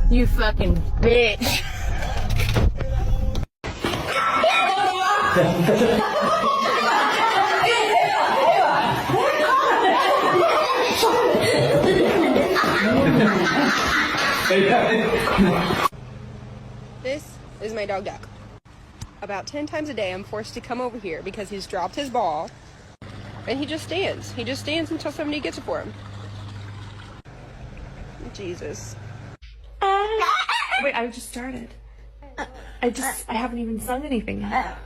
You fucking bitch. This is my dog Duck. About 10 times a day I'm forced to come over here because he's dropped his ball and he just stands. He just stands until somebody gets it for him. Jesus. Wait, I just started. I haven't even sung anything yet.